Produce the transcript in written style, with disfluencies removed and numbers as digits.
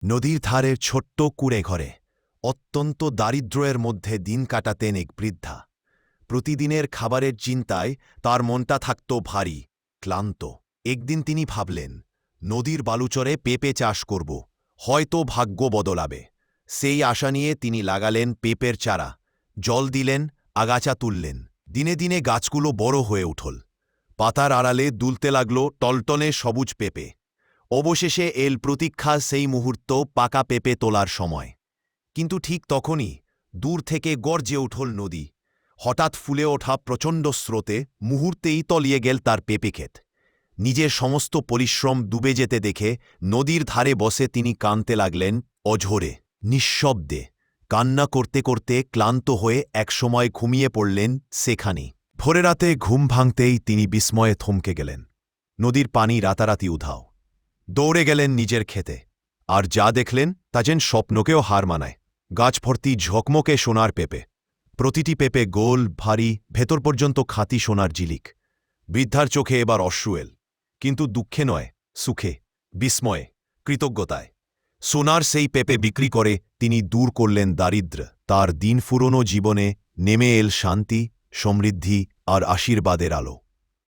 নদীর ধারের ছোট্ট কুঁড়ে ঘরে অত্যন্ত দারিদ্র্যের মধ্যে দিন কাটাতেন এক বৃদ্ধা। প্রতিদিনের খাবারের চিন্তায় তার মনটা থাকত ভারী, ক্লান্ত। একদিন তিনি ভাবলেন, নদীর বালুচরে পেঁপে চাষ করব, হয়তো ভাগ্য বদলাবে। সেই আশা নিয়ে তিনি লাগালেন পেঁপের চারা, জল দিলেন, আগাছা তুললেন। দিনে দিনে গাছগুলো বড় হয়ে উঠল, পাতার আড়ালে দুলতে লাগল টলটলে সবুজ পেঁপে। অবশেষে এল প্রতীক্ষা সেই মুহূর্ত, পাকা পেঁপে তোলার সময়। কিন্তু ঠিক তখনই দূর থেকে গর্জে উঠল নদী। হঠাৎ ফুলে ওঠা প্রচণ্ড স্রোতে মুহূর্তেই তলিয়ে গেল তার পেঁপে ক্ষেত। নিজের সমস্ত পরিশ্রম ডুবে যেতে দেখে নদীর ধারে বসে তিনি কাঁদতে লাগলেন, অঝোরে, নিঃশব্দে। কান্না করতে করতে ক্লান্ত হয়ে একসময় ঘুমিয়ে পড়লেন সেখানেই। ভোরে রাতে ঘুম ভাঙতেই তিনি বিস্ময়ে থমকে গেলেন। নদীর পানি রাতারাতি উধাও। দৌড়ে গেলেন নিজের ক্ষেতে, আর যা দেখলেন তা যেন স্বপ্নকেও হার মানায়। গাছ ভর্তি ঝকমকে সোনার পেঁপে, প্রতিটি পেঁপে গোল, ভারী, ভেতর পর্যন্ত খাঁটি সোনার জিলিক। বৃদ্ধার চোখে এবার অশ্রু এল, কিন্তু দুঃখে নয়, সুখে, বিস্ময়ে, কৃতজ্ঞতায়। সোনার সেই পেঁপে বিক্রি করে তিনি দূর করলেন দারিদ্র্য। তার দিন ফুরনো জীবনে নেমে এল শান্তি, সমৃদ্ধি আর আশীর্বাদের আলো।